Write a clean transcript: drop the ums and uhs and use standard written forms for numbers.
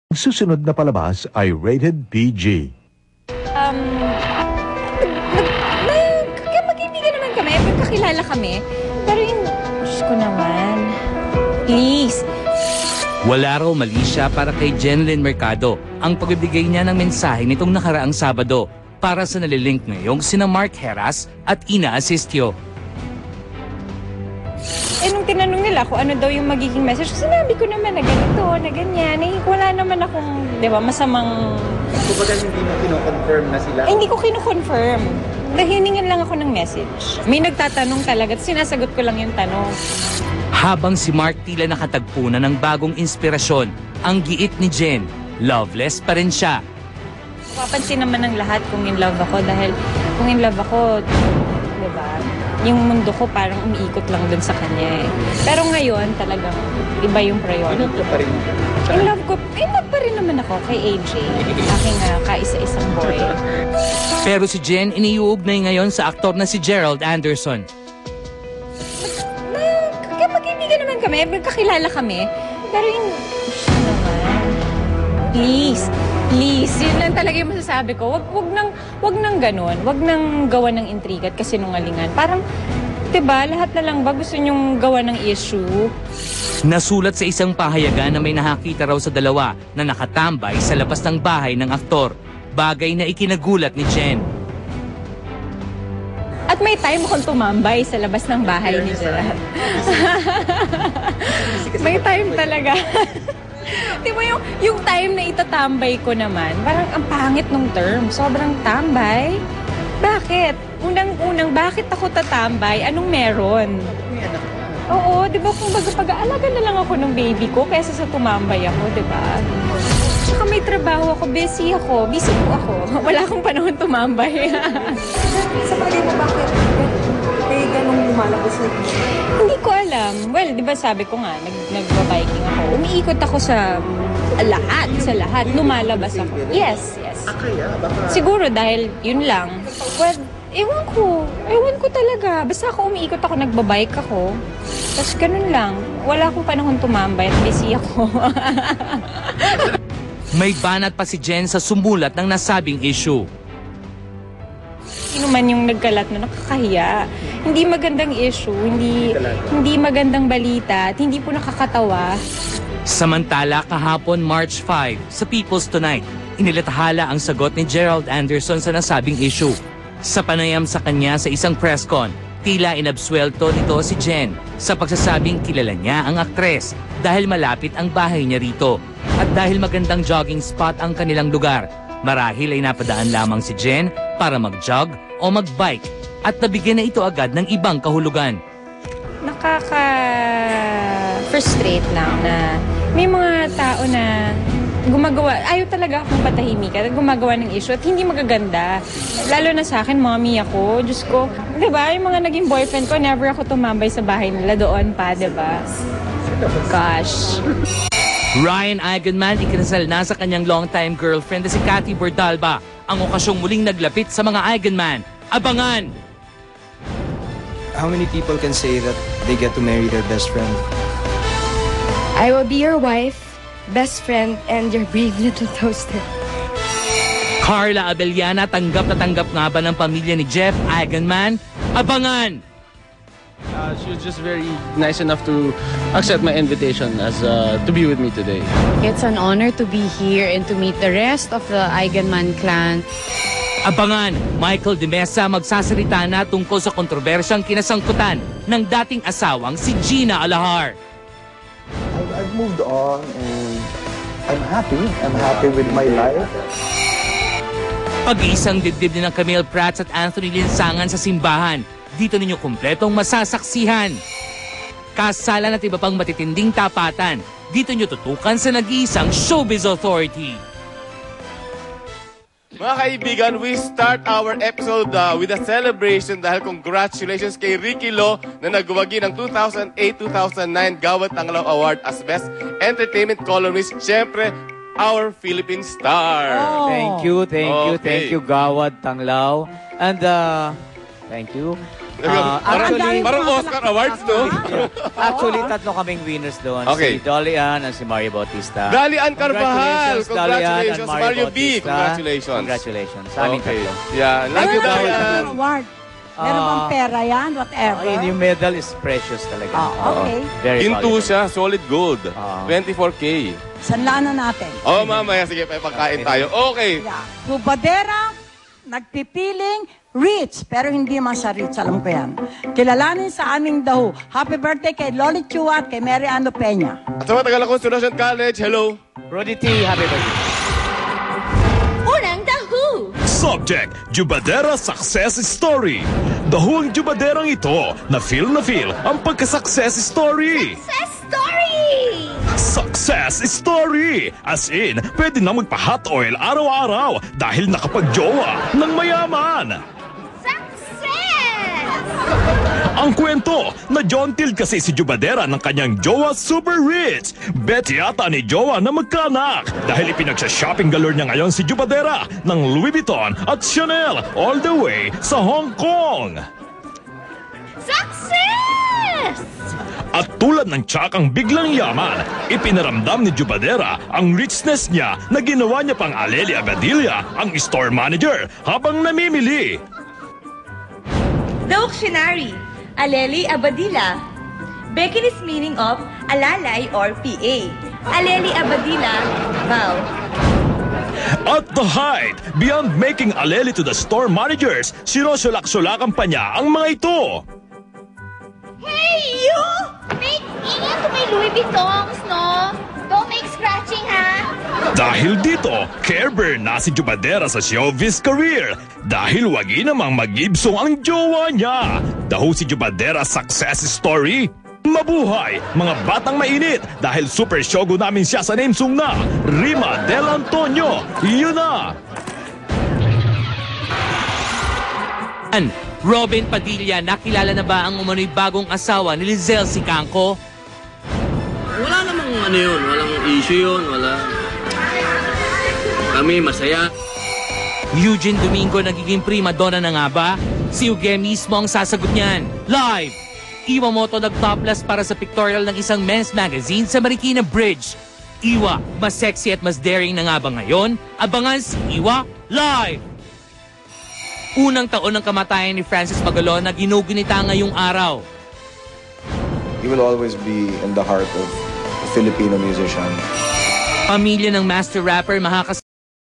Susunod na palabas ay rated PG. Magkaibigan naman kami, magkakilala kami. Pero yung, Diyos ko naman, please. Wala raw mali siya para kay Jenlyn Mercado ang pagbibigay niya ng mensahe nitong nakaraang Sabado para sa nalilink ngayong sina Mark Heras at Ina Asistio. Nung tinanong nila kung ano daw yung magiging message, sinabi ko naman na ganito, na ganyan. Wala naman akong, di ba, masamang... Kumbaga hindi mo kino-confirm na sila? Hindi ko kino-confirm. Nahiningan lang ako ng message. May nagtatanong talaga at sinasagot ko lang yung tanong. Habang si Mark tila nakatagpo na ng bagong inspirasyon, ang giit ni Jen, loveless pa rin siya. Papansin naman ng lahat kung in love ako dahil kung in love ako, di ba, yung mundo ko parang umiikot lang dun sa kanya eh. Pero ngayon talagang iba yung priority. In love pa rin? In love pa rin naman ako kay AJ, aking kaisa-isang boy. Pero si Jen iniuugnay ngayon sa aktor na si Gerald Anderson. Magkaibigan naman kami, magkakilala kami. Pero yung, naman, please, yun lang talaga yung masasabi ko. Wag nang ganun. Wag nang gawa ng intriga at kasinungalingan. Parang, diba, lahat na lang ba gusto nyong gawa ng issue? Nasulat sa isang pahayagan na may nakakita raw sa dalawa na nakatambay sa labas ng bahay ng aktor. Bagay na ikinagulat ni Jen. At may time akong tumambay sa labas ng bahay ni Gerald. May time talaga. Di ba yung time na itatambay ko naman, parang ang pangit nung term. Sobrang tambay. Bakit? Unang-unang, bakit ako tatambay? Anong meron? Oo, di ba kung pag-aalaga na lang ako ng baby ko kaysa sa tumambay ako, di ba? Tsaka may trabaho ako, busy po ako. Wala akong panahon tumambay. Sa palagay mo, bakit may ganong lumalabas na ito? Hindi ko alam. Well, di ba sabi ko nga, nagbabiking ako. Umiikot ako sa lahat. Lumalabas ako. Yes. Kaya? Baka... Siguro dahil yun lang. Well, ewan ko talaga. Basta ako umiikot ako, nagbabike ako. Tapos ganun lang. Wala akong panahon tumambay at busy ako. May banat pa si Jen sa sumulat ng nasabing issue. Sino man yung nagkalat na nakakahiya. Hindi magandang issue, hindi magandang balita, at hindi po nakakatawa. Samantala, kahapon March 5, sa People's Tonight, inilathala ang sagot ni Gerald Anderson sa nasabing issue. Sa panayam sa kanya sa isang press con, tila inabsuelto nito si Jen sa pagsasabing kilala niya ang aktres dahil malapit ang bahay niya rito. At dahil magandang jogging spot ang kanilang lugar, marahil ay napadaan lamang si Jen para mag-jog o mag-bike at nabigyan na ito agad ng ibang kahulugan. Nakaka-frustrate lang na may mga tao na gumagawa, ayaw talaga akong patahimikan at gumagawa ng issue at hindi magaganda. Lalo na sa akin, mommy ako, Diyos ko. Diba, yung mga naging boyfriend ko, never ako tumambay sa bahay nila doon pa, diba? Gosh. Ryan Eigenman ikinasal na sa kanyang longtime girlfriend na si Cathy Bordalba. Ang okasyong muling naglapit sa mga Eigenman. Abangan! How many people can say that they get to marry their best friend? I will be your wife, best friend, and your brave little toaster. Carla Abellana, tanggap na tanggap nga ba ng pamilya ni Jeff Eigenman? Abangan! She was just very nice enough to accept my invitation as to be with me today. It's an honor to be here and to meet the rest of the Eigenman clan. Abangan, Michael De Mesa magsasalita na tungkol sa kontrobersyang kinasangkutan ng dating asawang si Gina Alahar. I've moved on and I'm happy. I'm happy with my life. Pag-iisang dibdib din ng Camille Prats at Anthony Linsangan sa simbahan. Dito ninyo kumpletong masasaksihan. Kasalan at iba pang matitinding tapatan. Dito nyo tutukan sa nag-iisang Showbiz Authority. Mga kaibigan, we start our episode with a celebration dahil congratulations kay Ricky Lo na nagwagi ng 2008-2009 Gawad Tanglaw Award as Best Entertainment Columnist. Siyempre, our Philippine star. Oh. Thank you, Gawad Tanglaw. And thank you. Actually, parang Oscar Awards, no? Actually, tatlo kaming winners doon. Okay. Si Dolly Ann at si Mario Bautista. Dalian Carvajal! Dolly Ann and Congratulations, Mario B! Bautista. Congratulations. Congratulations. Sa aming Okay. tatlo. Yeah, love you, Dalian. Award. Meron bang pera yan? Whatever. Yung medal is precious talaga. Okay. Very Into valuable. siya, solid gold. 24K. Sanlaan na natin. Oh, mamaya, sige, may pagkain tayo. Okay. Yeah. Bubadera, nagpipiling rich, pero hindi man siya rich, alam ko yan. Kilalanin sa aming daho. Happy birthday kay Loli Chua at kay Mary Ano Peña. At sa mga Constitution College, hello. Brody T, happy birthday. Unang dahu! Subject, Jubadera Success Story. Dahuang Jubaderang ito na feel ang pagka-success story. Success story! Success story! As in, pwede na magpa-hot oil araw-araw dahil nakapag-jowa ng mayaman. Success! Ang kwento, na John Tild kasi si Jubadera ng kanyang jowa super rich. Bet yata ni jowa na magkanak dahil ipinagsha-shopping galore niya ngayon si Jubadera ng Louis Vuitton at Chanel all the way sa Hong Kong. Success! At tulad ng tsakang biglang yaman, ipinaramdam ni Jubadera ang richness niya na ginawa niya pang Aleli Abadilla ang store manager habang namimili. The Dictionary, Aleli Abadilla. Bekin is meaning of alalay or PA. Aleli Abadilla, bow. At the height, beyond making Aleli to the store managers, sinusulak-sulakan pa niya ang mga ito. Hey, you! Make ingat to may Louis Vuittons, no? Don't make scratching, ha? Dahil dito, careburn na si Jubadera sa showbiz career. Dahil wagi namang mag-ibsong ang jowa niya. Daho si Jubadera success story. Mabuhay, mga batang mainit. Dahil super shogo namin siya sa name song na Rima Del Antonio. Yun na! Robin Padilla, nakilala na ba ang umano'y bagong asawa ni Lizelle Sicangco? Wala namang ano yun, walang issue yun, wala. Kami masaya. Eugene Domingo nagiging prima donna na nga ba? Si Uge mismo ang sasagot niyan. Live! Iwamoto nag-topless para sa pictorial ng isang men's magazine sa Marikina Bridge. Iwa, mas sexy at mas daring na nga ba ngayon? Abangan si Iwa live! Unang taon ng kamatayan ni Francis Magalon na ginugunita ngayong araw. He will always be in the heart of a Filipino musician. Pamilya ng master rapper